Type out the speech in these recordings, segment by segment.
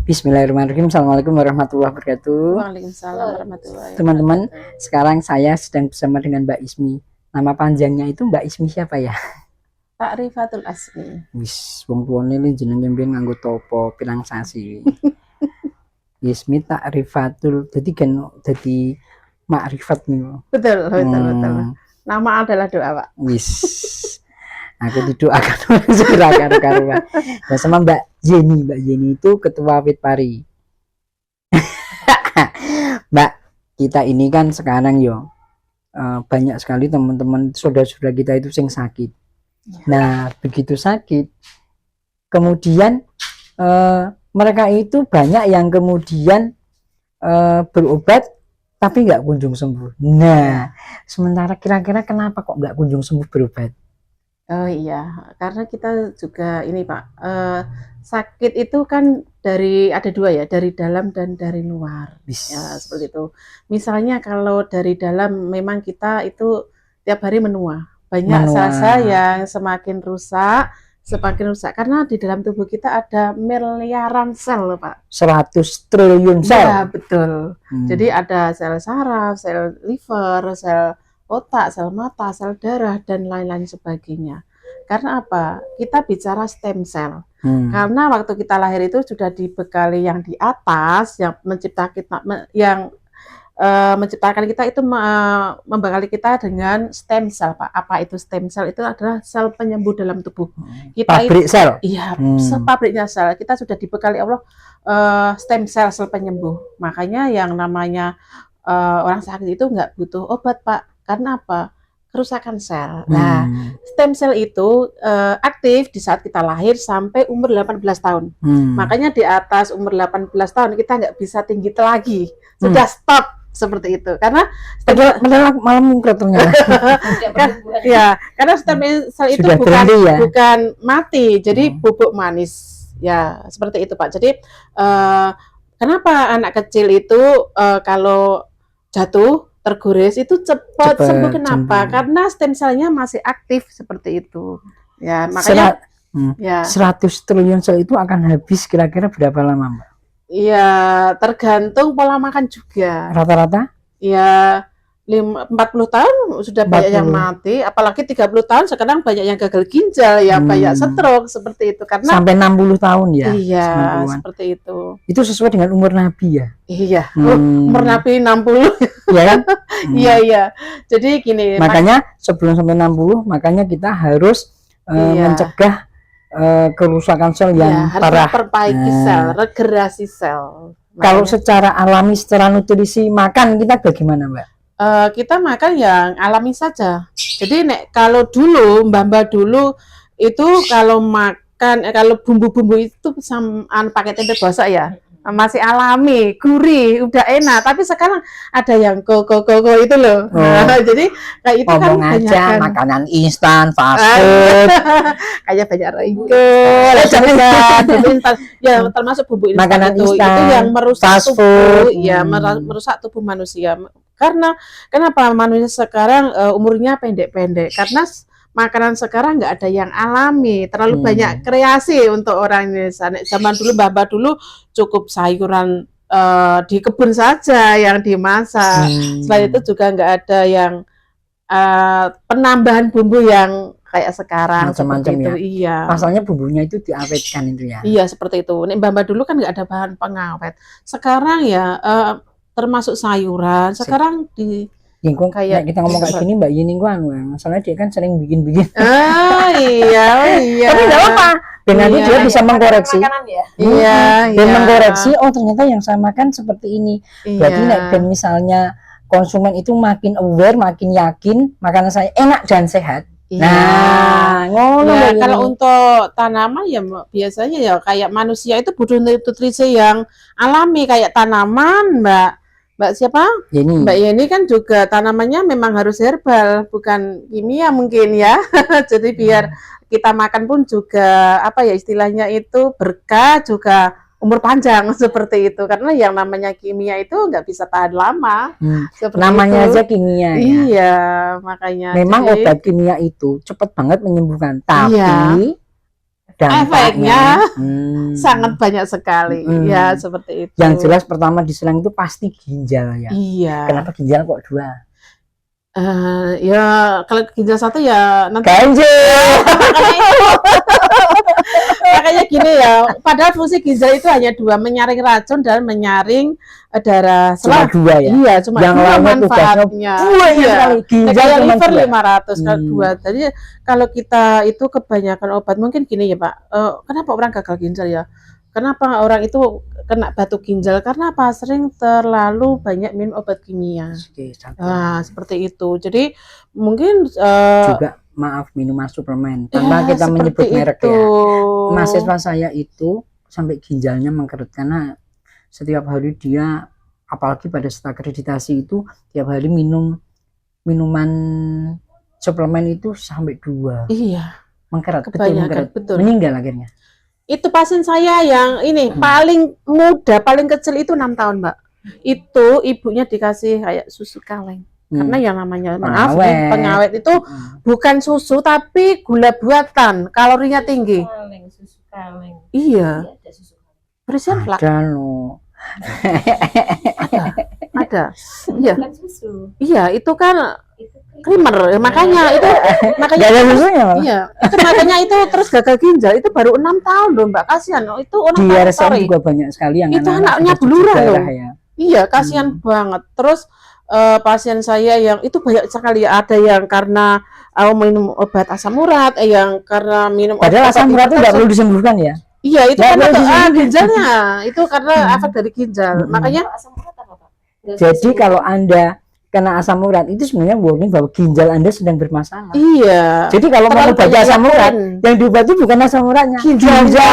Bismillahirrahmanirrahim. Assalamualaikum warahmatullahi wabarakatuh. Waalaikumsalam warahmatullahi wabarakatuh. Teman-teman, sekarang saya sedang bersama dengan Mbak Ismi. Nama panjangnya itu Mbak Ismi siapa ya? Ta'rifatul Asmi. Wis, wong tuane li jenenge mbiyen nganggo topo pirang sasi. Ismi Ta'rifatul, dadi makrifat niku. Betul. Nama adalah doa, Pak. Wis. Aku didoakan segera karuan. Dan sama Mbak Yeni itu ketua Witpari. Mbak, kita ini kan sekarang banyak sekali teman-teman saudara-saudara kita itu yang sakit. Nah, begitu sakit, kemudian mereka itu banyak yang kemudian berobat tapi nggak kunjung sembuh. Nah, sementara kira-kira kenapa kok nggak kunjung sembuh berobat? Oh iya, karena kita juga ini Pak, sakit itu kan ada dua ya, dari dalam dan dari luar. Ya, seperti itu. Misalnya kalau dari dalam memang kita itu tiap hari menua. Banyak sel-sel yang semakin rusak, karena di dalam tubuh kita ada miliaran sel, Pak. 100 triliun sel. Ya, betul. Jadi ada sel saraf, sel liver, sel otak, sel mata, sel darah, dan lain-lain sebagainya. Karena apa? Kita bicara stem cell. Karena waktu kita lahir itu sudah dibekali yang di atas, yang menciptakan kita itu membekali kita dengan stem cell, Pak. Apa itu stem cell? Itu adalah sel penyembuh dalam tubuh. Pabrik sel. Iya, pabriknya sel. Kita sudah dibekali Allah stem cell, sel penyembuh. Makanya yang namanya orang sakit itu nggak butuh obat, Pak. Karena apa? Kerusakan sel. Nah, stem cell itu aktif di saat kita lahir sampai umur 18 tahun. Makanya di atas umur 18 tahun kita nggak bisa tinggi lagi. Sudah stop seperti itu. Karena malam ternyata. Ya, karena stem cell itu bukan mati, jadi bubuk manis. Ya, seperti itu, Pak. Jadi kenapa anak kecil itu kalau jatuh tergores itu cepat sembuh. Kenapa? Karena stem cell-nya masih aktif seperti itu. Ya, makanya 100 triliun sel itu akan habis kira-kira berapa lama, Mbak? Iya, tergantung pola makan juga. Rata-rata? Ya, 40 tahun sudah banyak yang mati, apalagi 30 tahun sekarang banyak yang gagal ginjal, ya banyak stroke seperti itu. Karena sampai 60 tahun ya? Iya, seperti itu. Itu sesuai dengan umur Nabi ya? Iya, umur Nabi 60. Iya kan? Iya. Jadi gini. Makanya sebelum sampai 60, makanya kita harus mencegah kerusakan sel yang parah. Perbaiki sel, regenerasi sel. Kalau secara alami, secara nutrisi makan kita bagaimana, Mbak? Kita makan yang alami saja. Jadi kalau dulu mbak dulu itu kalau makan kalau bumbu-bumbu itu pakai tempe basah ya masih alami, gurih, udah enak. Tapi sekarang ada yang koko itu loh. Jadi kayak itu kan aja makanan instan, fast food, kayak banyak ya termasuk bumbu instan makanan itu yang merusak tubuh, ya merusak tubuh manusia. Karena kenapa manusia sekarang umurnya pendek-pendek? Karena makanan sekarang nggak ada yang alami, terlalu banyak kreasi untuk orang Indonesia. Zaman dulu mbak dulu cukup sayuran di kebun saja yang dimasak. Selain itu juga nggak ada yang penambahan bumbu yang kayak sekarang macam-macam ya. Iya. Pasalnya bumbunya itu diawetkan itu ya. Iya, seperti itu. Nih mbak dulu kan nggak ada bahan pengawet. Sekarang ya termasuk sayuran. Sekarang di kayak kita ngomong kayak gini Mbak Yeni masalahnya dia kan sering bikin-bikin. Iya. Tapi nggak apa. Dan nanti dia bisa mengkoreksi. Iya. Dan mengkoreksi. Oh ternyata yang saya makan seperti ini. Berarti dan misalnya konsumen itu makin aware, makin yakin makanan saya enak dan sehat. Nah, kalau untuk tanaman ya biasanya ya kayak manusia itu butuh nutrisi yang alami kayak tanaman, Mbak siapa? Yeni. Mbak Yeni kan juga tanamannya memang harus herbal, bukan kimia mungkin ya. Jadi biar kita makan pun juga apa ya istilahnya itu berkah juga umur panjang seperti itu. Karena yang namanya kimia itu nggak bisa tahan lama. Seperti Namanya itu. aja kimia ya. Iya, makanya. Memang Jadi, obat kimia itu cepat banget menyembuhkan, tapi Iya. dampaknya efeknya sangat banyak sekali. Ya, seperti itu. Yang jelas pertama diserang itu pasti ginjal ya. Iya. Kenapa ginjal kok 2? Ya kalau ginjal 1 ya nanti Ganjil. makanya gini ya, padahal fungsi ginjal itu hanya 2, menyaring racun dan menyaring darah. Cuma 2 ya. Iya, cuma yang 2 lainnya manfaatnya. Iya. Ginjal Ginjal cuma liver 2. 500 kalau 2. Jadi kalau kita itu kebanyakan obat, mungkin gini ya Pak, kenapa orang gagal ginjal ya? Kenapa orang itu kena batu ginjal? Karena apa? Sering terlalu banyak minum obat kimia. Nah, seperti itu. Jadi mungkin juga maaf minuman suplemen tanpa kita menyebut merek ya. Mahasiswa saya itu sampai ginjalnya mengkerut karena setiap hari dia, apalagi pada saat akreditasi itu, tiap hari minum minuman suplemen itu sampai 2. Iya. Mengkerut, Kebanyakan, betul. Meninggal akhirnya. Itu pasien saya yang ini paling muda, paling kecil itu 6 tahun, Mbak. Itu ibunya dikasih kayak susu kaleng. Karena yang namanya pengawet itu bukan susu tapi gula buatan, kalorinya tinggi. Susu kaleng. Iya. Berisian flak. Ada loh. Ada. Iya. Bukan susu. Iya, itu kan creamer, makanya ada susunya malah. Iya, itu makanya itu terus gagal ginjal itu baru 6 tahun loh Mbak, kasihan. Itu orang di RSM juga banyak sekali yang itu anaknya beluran loh. Ya. Iya, kasihan banget. Terus pasien saya yang itu banyak sekali, ada yang karena minum obat asam urat, yang karena minum padahal asam urat itu nggak perlu disembuhkan ya. Iya, itu karena ginjalnya, itu karena efek dari ginjal. Makanya asam urat apa, Pak? Jadi kalau Anda kena asam urat itu sebenarnya warning bahwa ginjal Anda sedang bermasalah. Iya. Jadi kalau mau obat asam urat, yang diobati bukan asam uratnya, ginjalnya.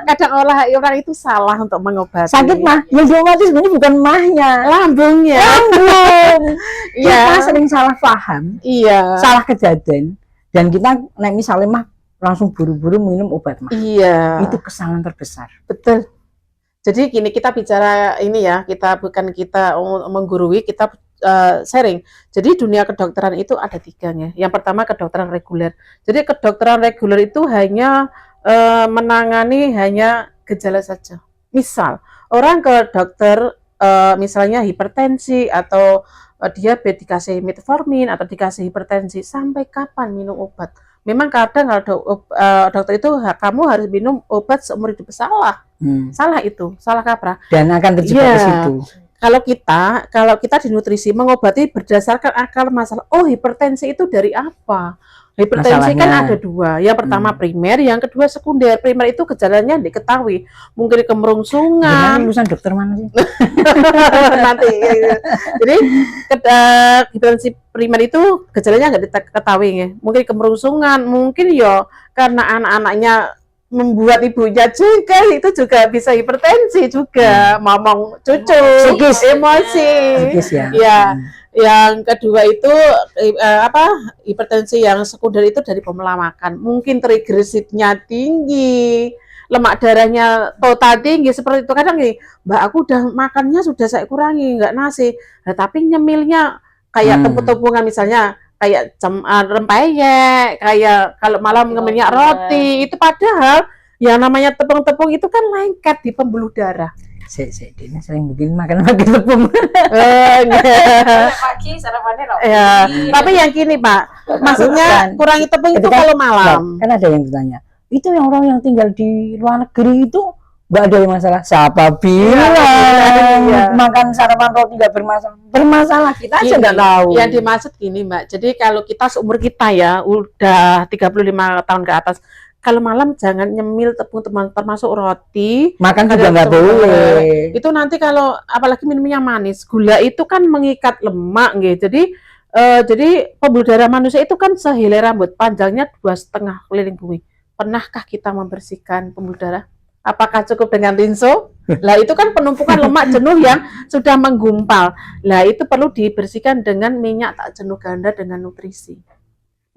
Kadang orang itu salah untuk mengobati. Sakit mah, yang diobati sebenarnya bukan mahnya, lambungnya. Iya. Kita sering salah paham, salah kejadian, dan kita misalnya mah langsung buru-buru minum obat mah. Iya. Itu kesalahan terbesar. Betul. Jadi gini, kita bicara ini ya, bukan kita menggurui, kita sharing. Jadi dunia kedokteran itu ada 3 ya. Yang pertama kedokteran reguler. Jadi kedokteran reguler itu hanya menangani hanya gejala saja. Misal orang ke dokter misalnya hipertensi atau diabetes dikasih metformin atau dikasih hipertensi, sampai kapan minum obat? Memang kadang kalau dokter itu kamu harus minum obat seumur hidup, salah. Salah itu, salah kaprah. Dan akan terjebak ke situ. Kalau kita di nutrisi mengobati berdasarkan akar masalah. Oh, hipertensi itu dari apa? Hipertensi kan ada 2. Yang pertama primer, yang kedua sekunder. Primer itu gejalanya diketahui, mungkin kemerungsungan. Lulusan dokter mana sih? Nanti. Jadi hipertensi primer itu gejalanya nggak diketahui ya. Mungkin kemerungsungan, mungkin ya karena anak-anaknya membuat ibunya juga, itu juga bisa hipertensi juga, ngomong cucu, emosi. Ya. Yang kedua itu hipertensi yang sekunder itu dari pola makan. Mungkin triglyceridnya tinggi, lemak darahnya total tinggi, seperti itu. Kadang nih, Mbak, aku udah makannya sudah saya kurangi, nggak nasi. Nah, tapi nyemilnya kayak tepung-tepungan misalnya, kayak rempeyek, kayak kalau malam ngemilnya roti, itu padahal yang namanya tepung-tepung itu kan lengket di pembuluh darah. Dia sering bikin makan tepung. Pagi sarapannya roti. Ya, tapi yang gini Pak, maksudnya kurangi tepung itu kalau malam. Kan ada yang bertanya, itu yang orang yang tinggal di luar negeri itu nggak ada yang masalah. Siapa bilang makan sarapan roti nggak bermasalah? Bermasalah, kita aja nggak tahu. Yang dimaksud gini Mbak, jadi kalau kita seumur kita ya udah 35 tahun ke atas, kalau malam jangan nyemil tepung, termasuk roti. Makan juga nggak boleh. Itu nanti kalau apalagi minumnya manis, gula itu kan mengikat lemak gitu. Jadi pembuluh darah manusia itu kan sehelai rambut, panjangnya 2,5 keliling bumi. Pernahkah kita membersihkan pembuluh darah? Apakah cukup dengan rinso? Lah itu kan penumpukan lemak jenuh yang sudah menggumpal. Lah itu perlu dibersihkan dengan minyak tak jenuh ganda dengan nutrisi.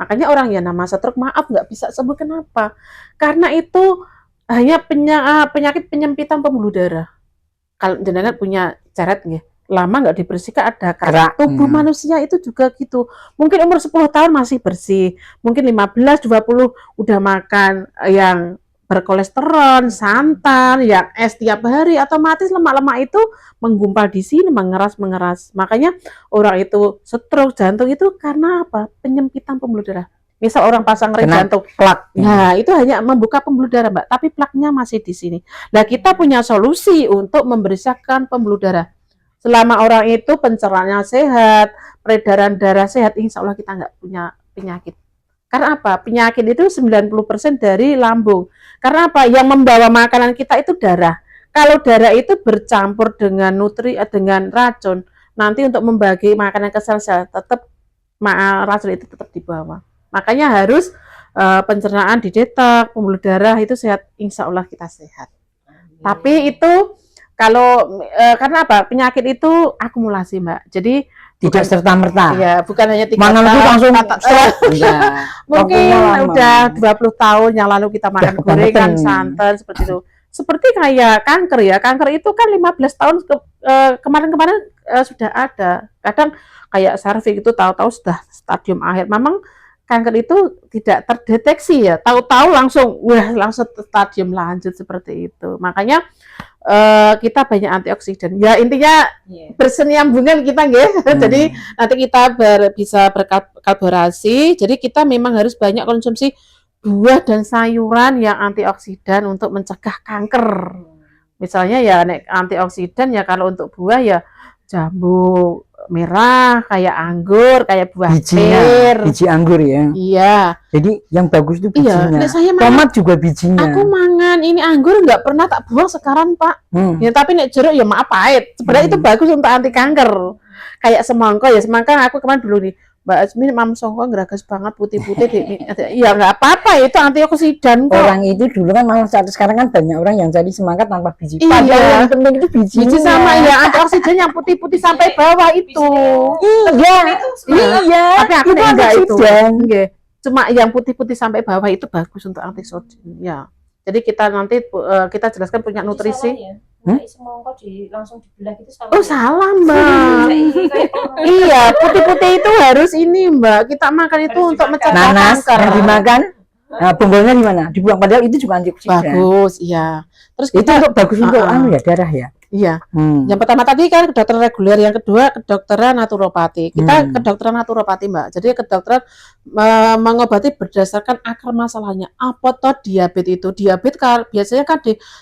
Makanya orang yang nama stroke, maaf nggak bisa sembuh. Kenapa? Karena itu hanya penyakit penyempitan pembuluh darah. Kalau jenengan punya ceret nggih, lama nggak dibersihkan ada Kerak. kerak. Tubuh manusia itu juga gitu. Mungkin umur 10 tahun masih bersih, mungkin 15, 20 udah makan yang berkolesterol, santan, yang es tiap hari, otomatis lemak-lemak itu menggumpal di sini, mengeras. Makanya orang itu stroke, jantung itu karena apa? Penyempitan pembuluh darah. Misal orang pasang rem Kena jantung, plak. nah, itu hanya membuka pembuluh darah, Mbak, tapi plaknya masih di sini. Nah, kita punya solusi untuk membersihkan pembuluh darah. Selama orang itu pencernaannya sehat, peredaran darah sehat, insya Allah kita nggak punya penyakit. Karena apa? Penyakit itu 90% dari lambung. Karena apa? Yang membawa makanan kita itu darah. Kalau darah itu bercampur dengan dengan racun, nanti untuk membagi makanan ke sel-sel, tetap racun itu tetap dibawa. Makanya harus pencernaan didetek, pembuluh darah itu sehat, insya Allah kita sehat. Tapi itu kalau karena apa? Penyakit itu akumulasi, Mbak. Jadi Tidak serta-merta. ya bukan hanya 3 Mana tahun, langsung stroke. Iya. Mungkin Waktunya lama. udah 20 tahun yang lalu kita makan bukan gorengan, betul. santan seperti itu. Seperti kayak kanker ya. Kanker itu kan 15 tahun kemarin-kemarin sudah ada. Kadang kayak serviks itu tahu-tahu sudah stadium akhir. Memang kanker itu tidak terdeteksi ya. Tahu-tahu langsung stadium lanjut seperti itu. Makanya kita banyak antioksidan. Ya intinya Iya. bersenyambungan kita nggih. Jadi nanti kita bisa berkolaborasi. Jadi kita memang harus banyak konsumsi buah dan sayuran yang antioksidan untuk mencegah kanker. Misalnya ya antioksidan ya kalau untuk buah ya jambu merah, kayak anggur, kayak buah Bijinya, pir. biji anggur ya. Iya. Jadi yang bagus itu Iya, bijinya. nek saya mangan, Tomat juga bijinya. aku mangan ini anggur nggak pernah tak buang sekarang, Pak. Ya tapi nek jeruk ya maaf pahit. Sebenarnya itu bagus untuk anti kanker. Kayak semangka ya, semangka aku kemarin dulu nih, Mbak Asmi mam songko geragas banget putih-putih ya nggak apa-apa itu antioksidan kok. Orang itu dulu kan malah sekarang kan banyak orang yang cari semangka tanpa biji. Iya. Padahal yang penting itu bijinya. Biji sama ya antioksidan yang putih-putih sampai bawah itu. Iya. Iya. Tapi aku itu enggak itu. antioksidan. Nggih. Cuma yang putih-putih sampai bawah itu bagus untuk antioksidan. Ya. Jadi kita nanti kita jelaskan punya nutrisi. Semangka langsung dibelah gitu salah. Oh salah Mbak. Iya, putih-putih itu harus ini Mbak. Kita makan itu Harus untuk dimakan. mencegah Nanas kanker. yang dimakan, nah, bonggolnya di mana? Dibuang, padahal itu juga antioksidan. Bagus, iya. Terus Itu kita untuk bagus untuk Ah, ya darah ya. iya. Hmm. Yang pertama tadi kan kedokteran reguler, yang kedua kedokteran naturopati. Kita kedokteran naturopati Mbak. Jadi kedokteran mengobati berdasarkan akar masalahnya. Apa toh diabetes itu? Diabetes biasanya kan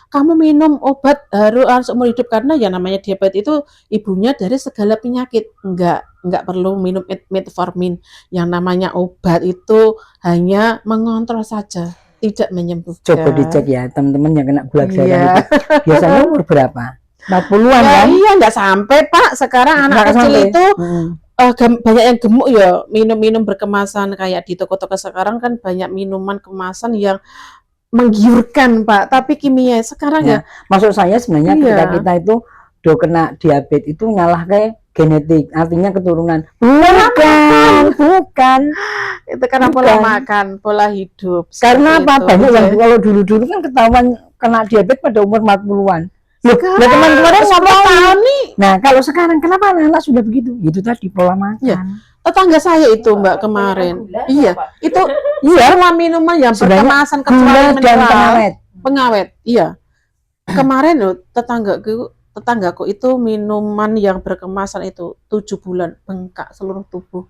kamu minum obat harus seumur hidup karena ya namanya diabetes itu ibunya dari segala penyakit. Enggak perlu minum metformin. Yang namanya obat itu hanya mengontrol saja, tidak menyembuhkan. Coba dicek ya teman-teman yang kena gula darah Iya. itu. Biasanya umur berapa? 40-an Ya, kan? iya nggak sampai Pak. Sekarang anak Nggak kecil sampai. itu banyak yang gemuk ya, minum-minum berkemasan kayak di toko-toko sekarang kan banyak minuman kemasan yang menggiurkan Pak, tapi kimia sekarang ya. Maksud saya sebenarnya Iya. ketika kita itu kena diabetes itu ngalah kayak genetik, artinya keturunan. Bukan. Itu karena Bukan. pola makan, pola hidup. Karena seperti apa? itu. Banyak yang Iya. kalau dulu-dulu kan ketahuan kena diabetes pada umur 40-an. Loh, Sekarang, lah teman kemarin 10 ngapain? tahun nih. Nah, kalau sekarang kenapa anak-anak sudah begitu? Itu tadi pola makan. Iya. Tetangga saya itu Mbak kemarin. Iya, itu semua minuman yang Sebenarnya berkemasan Gula kecuali dan mineral. pengawet. Pengawet, iya. Kemarin loh tetanggaku itu minuman yang berkemasan itu 7 bulan bengkak seluruh tubuh.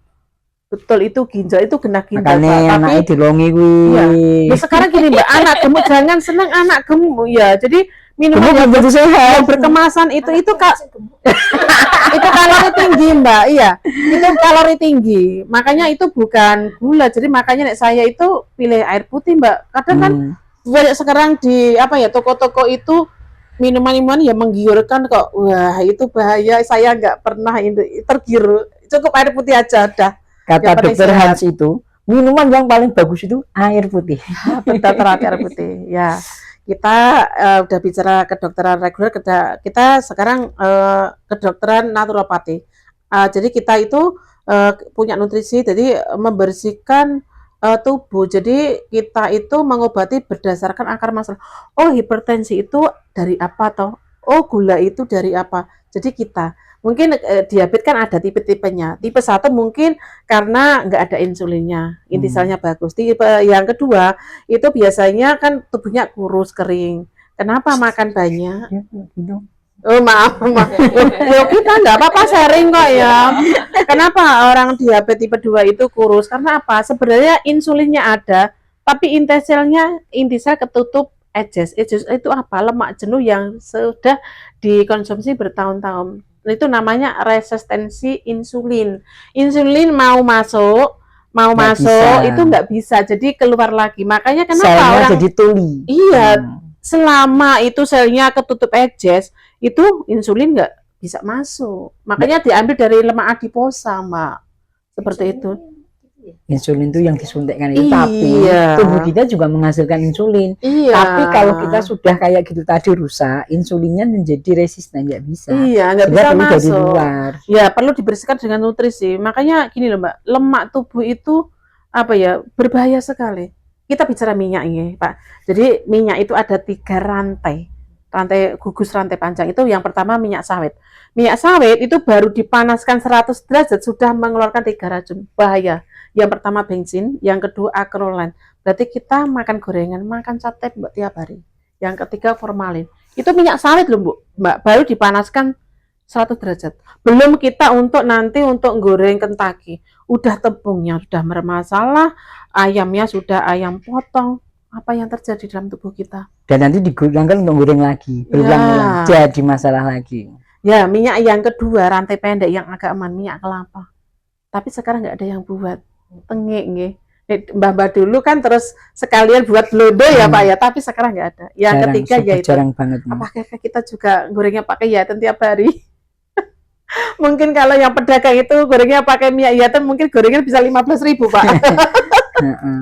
Betul itu ginjal itu kena ginjal Pak. Makanya Tapi anaknya dilongi kuwi. Iya. ya sekarang gini Mbak, anak gemuk jangan seneng anak gemuk ya. Jadi minuman Gemuk yang belum tentu sehat. yang berkemasan itu Kak itu kalori tinggi Mbak, iya. Itu kalori tinggi. Makanya itu bukan gula. Jadi makanya nek saya itu pilih air putih Mbak. Kadang kan banyak sekarang di toko-toko itu minuman-minuman yang menggiurkan kok. Wah, itu bahaya. Saya nggak pernah tergiur. Cukup air putih aja dah. Kata Yang penting dokter sehat. Hans itu, minuman yang paling bagus itu air putih. Betul terapi air putih. Ya. Kita udah bicara kedokteran reguler, kita sekarang kedokteran naturopati. Jadi kita itu punya nutrisi, jadi membersihkan tubuh. Jadi kita itu mengobati berdasarkan akar masalah. Oh, hipertensi itu dari apa toh? Oh, gula itu dari apa? Jadi kita mungkin diabetes kan ada tipe-tipenya. Tipe 1 mungkin karena nggak ada insulinnya, intisalnya bagus. Tipe yang kedua itu biasanya kan tubuhnya kurus kering. Kenapa makan banyak? Ya, gitu. Oh, maaf. Ya, kita nggak apa-apa sharing kok ya. Kenapa orang diabetes tipe 2 itu kurus? Karena apa? Sebenarnya insulinnya ada, tapi intisel ketutup EJS. EJS itu apa? Lemak jenuh yang sudah dikonsumsi bertahun-tahun. Itu namanya resistensi insulin. Insulin mau masuk Nggak bisa. itu nggak bisa. Jadi keluar lagi. Makanya kenapa Selnya orang jadi tuli. iya, Hmm. selama itu selnya ketutup EJS, itu insulin nggak bisa masuk. Makanya diambil dari lemak adiposa, Mbak. Seperti itu. Insulin itu yang disuntikkan itu, Iya. tapi tubuh kita juga menghasilkan insulin. Iya. Tapi kalau kita sudah kayak gitu tadi rusak, insulinnya menjadi resisten, nggak bisa. iya, nggak Sehingga bisa perlu dari masuk. luar. Ya, perlu dibersihkan dengan nutrisi. Makanya gini loh, Mbak, lemak tubuh itu apa ya, berbahaya sekali. Kita bicara minyak ini, Pak. Jadi minyak itu ada 3 rantai. Rantai gugus, rantai panjang itu yang pertama minyak sawit. Minyak sawit itu baru dipanaskan 100 derajat sudah mengeluarkan 3 racun bahaya. Yang pertama bensin, yang kedua akrolen. Berarti kita makan gorengan, makan sate Mbak tiap hari. Yang ketiga formalin. Itu minyak sawit loh, Bu. Mbak, baru dipanaskan 100 derajat. Belum kita untuk nanti untuk goreng Kentucky. Udah tepungnya sudah bermasalah, ayamnya sudah ayam potong. Apa yang terjadi dalam tubuh kita? Dan nanti digunakan untuk goreng lagi, berulang-ulang, jadi masalah lagi. Ya, minyak yang kedua, rantai pendek yang agak aman, minyak kelapa. Tapi sekarang nggak ada yang buat. Tengik nggih. Mbak dulu kan terus sekalian buat blodo ya Pak ya, tapi sekarang nggak ada. Yang Jarang, ketiga super yaitu jarang banget. apakah kita juga gorengnya pakai yaten tiap hari? Mungkin kalau yang pedagang itu gorengnya pakai minyak yaten mungkin gorengnya bisa 15.000 Pak. Heeh.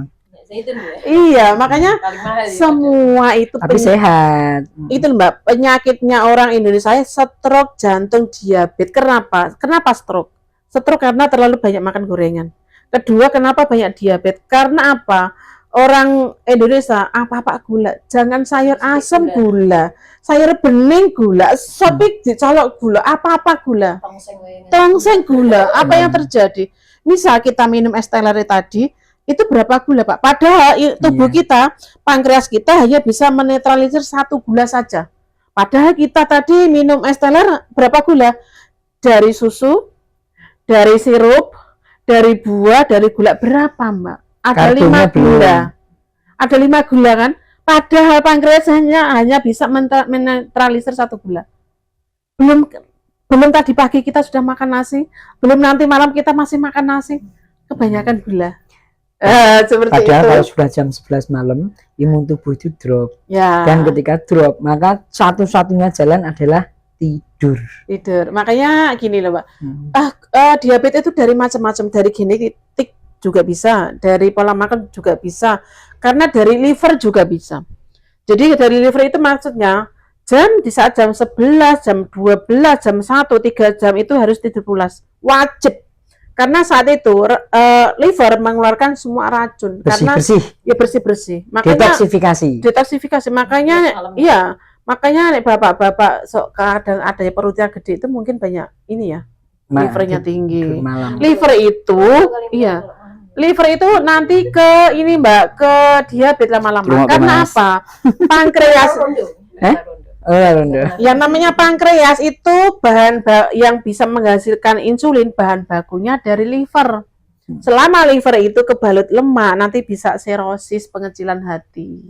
Zaitun ya. Iya, makanya Paling mahal ya. semua itu Tapi sehat. itu Mbak, penyakitnya orang Indonesia stroke, jantung, diabetes. Kenapa? Kenapa stroke? Stroke karena terlalu banyak makan gorengan. Kedua, kenapa banyak diabetes? Karena apa? Orang Indonesia apa-apa gula, jangan sayur asam gula, sayur bening gula, sopik dicolok gula, apa-apa gula, tongseng gula. Apa yang terjadi? Misal kita minum es teler tadi, itu berapa gula Pak? Padahal tubuh kita, pankreas kita hanya bisa menetralisir 1 gula saja. Padahal kita tadi minum es teler berapa gula? Dari susu, dari sirup, dari buah, dari gula berapa Mbak? Ada Kartunya 5 gula. Ada 5 gula kan? Padahal pankreas hanya bisa menetralisir 1 gula. Belum tadi pagi kita sudah makan nasi, belum nanti malam kita masih makan nasi. Kebanyakan gula. Seperti Padahal itu. kalau sudah jam 11 malam, imun tubuh itu drop. Ya. Dan ketika drop, maka satu-satunya jalan adalah tidur. Tidur. Makanya gini loh Pak. Hmm. Diabetes itu dari macam-macam, dari genetik juga bisa, dari pola makan juga bisa, karena dari liver juga bisa. Jadi dari liver itu maksudnya di saat jam 11, jam 12, jam 1, 3 jam itu harus tidur pulas. Wajib. Karena saat itu liver mengeluarkan semua racun. Karena Bersih-bersih, ya bersih-bersih. Makanya detoksifikasi. Makanya iya, makanya nek bapak-bapak kadang ada perutnya gede itu mungkin banyak ini ya. Livernya tinggi. malam. Liver itu iya. Liver itu nanti ke ini Mbak, ke diabetes lama-lama. Cuma Karena panas. apa? Pankreas Oh, Rondo. yang namanya pankreas itu bahan yang bisa menghasilkan insulin, bahan bakunya dari liver. Selama liver itu kebalut lemak, nanti bisa sirosis, pengecilan hati.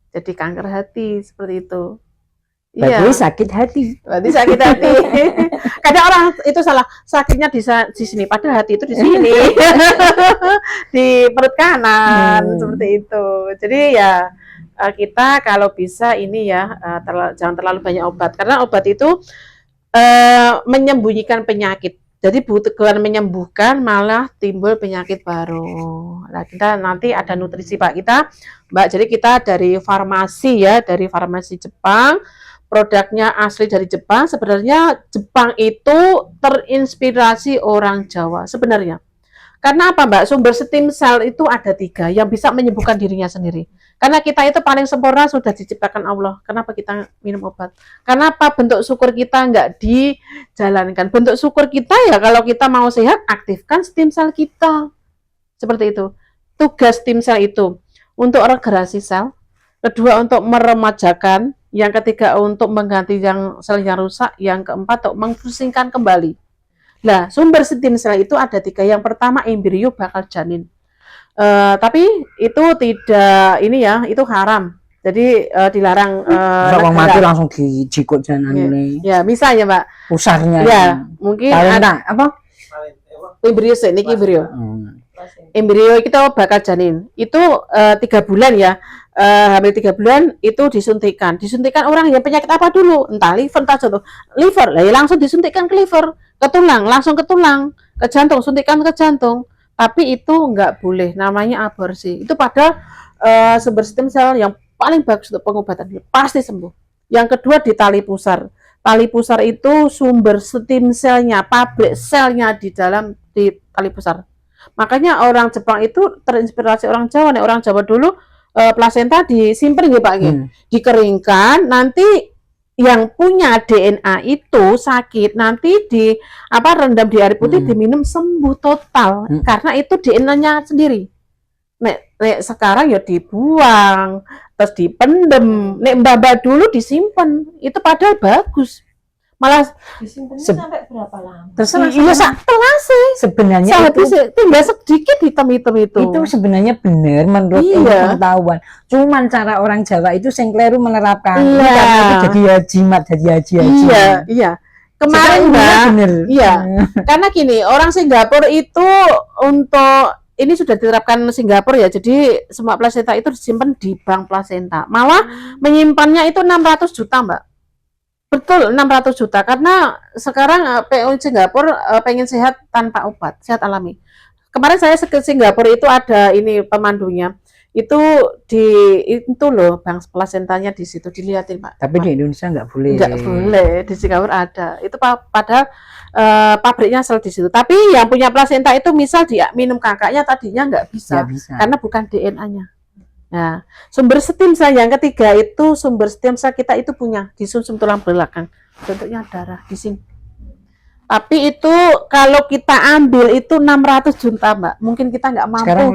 Jadi kanker hati seperti itu. Berarti sakit hati. Berarti sakit hati. Kadang orang itu salah, sakitnya di sini, padahal hati itu di sini. Di perut kanan, seperti itu. Jadi ya kita kalau bisa ini ya jangan terlalu banyak obat, karena obat itu menyembunyikan penyakit. Jadi bukan menyembuhkan, malah timbul penyakit baru. Nah, kita nanti ada nutrisi Pak kita, Mbak. Jadi kita dari farmasi ya, dari farmasi Jepang. Produknya asli dari Jepang. Sebenarnya Jepang itu terinspirasi orang Jawa sebenarnya. Karena apa, Mbak? Sumber stem cell itu ada 3 yang bisa menyembuhkan dirinya sendiri. Karena kita itu paling sempurna sudah diciptakan Allah. Kenapa kita minum obat? Kenapa bentuk syukur kita nggak dijalankan? Bentuk syukur kita ya kalau kita mau sehat, aktifkan stem cell kita. Seperti itu. Tugas stem cell itu untuk regenerasi sel, kedua untuk meremajakan, yang ketiga untuk mengganti yang sel yang rusak, yang keempat untuk memfungsikan kembali. Nah, sumber stem cell itu ada 3. Yang pertama embrio bakal janin. Tapi itu tidak ini ya, itu haram. Jadi dilarang Orang mati langsung dijikut jangan ini. Ya, misalnya, Mbak. Pusarnya. Ya, mungkin ada apa? embrio ini embrio. Hmm. Embrio kita bakal janin. Itu 3 bulan ya. Hamil 3 bulan itu disuntikan. Disuntikan orang yang penyakit apa dulu? Entah liver, entah jantung. Liver, lah ya langsung disuntikan ke liver, ke tulang, langsung ke tulang, ke jantung, suntikan ke jantung. Tapi itu nggak boleh, namanya aborsi. Itu pada sumber stem cell yang paling bagus untuk pengobatan, pasti sembuh. Yang kedua di tali pusar. Tali pusar itu sumber stem cell-nya, pabrik selnya di dalam di tali pusar. Makanya orang Jepang itu terinspirasi orang Jawa. Nih, orang Jawa dulu plasenta disimpan gitu Pak, dikeringkan, nanti yang punya DNA itu sakit nanti di rendam di air putih, diminum sembuh total karena itu DNA-nya sendiri. Nek sekarang ya dibuang, terus dipendem. Nek mbak dulu disimpan, itu padahal bagus. Malah Disimpannya sampai berapa lama? Terserah. iya sih. Sebenarnya Itu itu tinggal sedikit hitam-hitam itu. itu sebenarnya benar menurut ilmu pengetahuan. Cuman cara orang Jawa itu sing kleru menerapkan. Iya. Karena itu jadi hajimat, jadi haji. Iya. Kemarin Mbak, bener. iya. Karena gini, orang Singapura itu untuk ini sudah diterapkan Singapura ya. Jadi semua plasenta itu disimpan di bank plasenta. Malah menyimpannya itu 600 juta, Mbak. Betul, 600 juta. Karena sekarang PO Singapura pengen sehat tanpa obat, sehat alami. Kemarin saya ke Singapura itu ada ini pemandunya. Itu itu loh bank plasentanya di situ, dilihatin Pak. Tapi di Indonesia nggak boleh. Nggak boleh, di Singapura ada. Itu padahal pabriknya sel di situ. Tapi yang punya plasenta itu misal dia minum kakaknya tadinya nggak bisa, karena bukan DNA-nya. Nah, sumber stem cell yang ketiga itu sumber stem cell kita itu punya di sumsum tulang belakang, bentuknya darah di sini. Tapi itu kalau kita ambil itu 600 juta, Mbak. Mungkin kita nggak mampu. Sekarang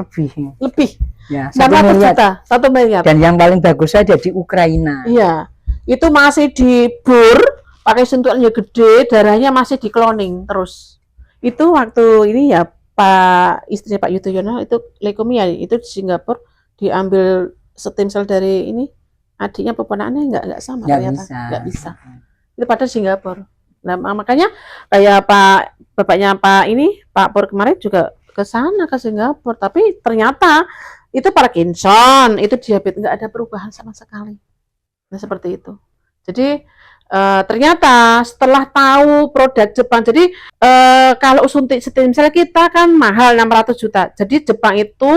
lebih. Ya, 600 juta, 1 miliar. Dan yang paling bagus saja di Ukraina. Iya, itu masih dibur, pakai suntikannya gede, darahnya masih di cloning terus. Itu waktu ini ya Pak istri Pak Yudhoyono itu leukemia, itu di Singapura diambil stem cell dari ini, adiknya peponakannya nggak sama ternyata, nggak bisa. Itu pada Singapura. Nah, makanya kayak bapaknya Pak Pur kemarin juga ke sana ke Singapura, tapi ternyata itu Parkinson, itu diabetes, nggak ada perubahan sama sekali. Nah, seperti itu. Jadi ternyata setelah tahu produk Jepang, jadi kalau suntik stem cell kita kan mahal 600 juta. Jadi Jepang itu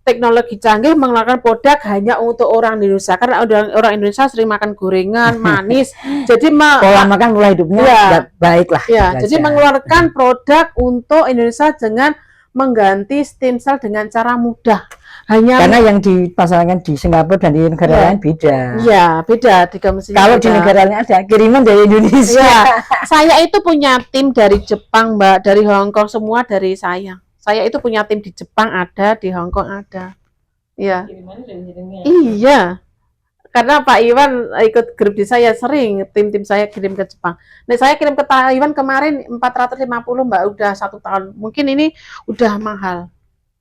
teknologi canggih mengeluarkan produk hanya untuk orang Indonesia, karena orang Indonesia sering makan gorengan, manis. Jadi pola makan, pola hidupnya baik lah. Ya, jadi mengeluarkan produk untuk Indonesia dengan mengganti stem cell dengan cara mudah. Karena yang dipasarkan di Singapura dan di negara lain beda. Iya, beda. Kalau di negara lain ada kiriman dari Indonesia. Ya, saya itu punya tim dari Jepang, Mbak, dari Hong Kong, semua dari saya. Saya itu punya tim di Jepang ada, di Hong Kong ada. Iya. Iya. Karena Pak Iwan ikut grup di saya, sering tim-tim saya kirim ke Jepang. Nah, saya kirim ke Taiwan kemarin 450, Mbak, udah 1 tahun. Mungkin ini udah mahal.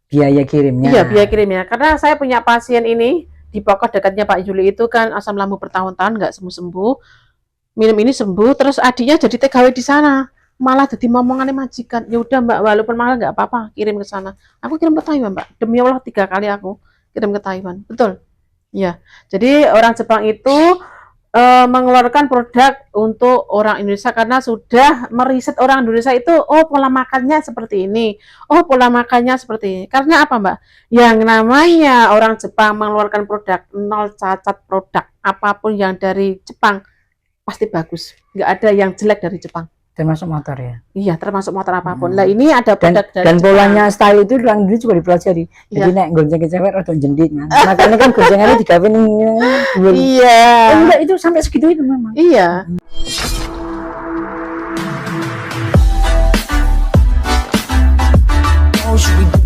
Biaya kirimnya. Iya, biaya kirimnya. Karena saya punya pasien ini di pokok dekatnya Pak Juli itu kan asam lambung bertahun-tahun nggak sembuh-sembuh. Minum ini sembuh, terus adiknya jadi TKW di sana. Malah jadi momongannya majikan. Ya udah Mbak, walaupun mahal nggak apa-apa, kirim ke sana. Aku kirim ke Taiwan, Mbak. Demi Allah 3 kali aku kirim ke Taiwan. Betul. Ya. Jadi orang Jepang itu mengeluarkan produk untuk orang Indonesia karena sudah meriset orang Indonesia itu, oh pola makannya seperti ini, oh pola makannya seperti ini. Karena apa, Mbak? Yang namanya orang Jepang mengeluarkan produk, 0 cacat produk. Apapun yang dari Jepang pasti bagus. Nggak ada yang jelek dari Jepang. termasuk motor ya. Iya, termasuk motor apapun. Lah ini ada Dan produk dari dan Jepang. polanya style itu orang dulu juga dipelajari. Jadi Iya. nek gonceng cewek atau jendit kan. Makanya kan goncengannya digawe ning dhuwur. Iya. Oh, enggak, itu sampai segitu itu memang. Iya. Oh, should we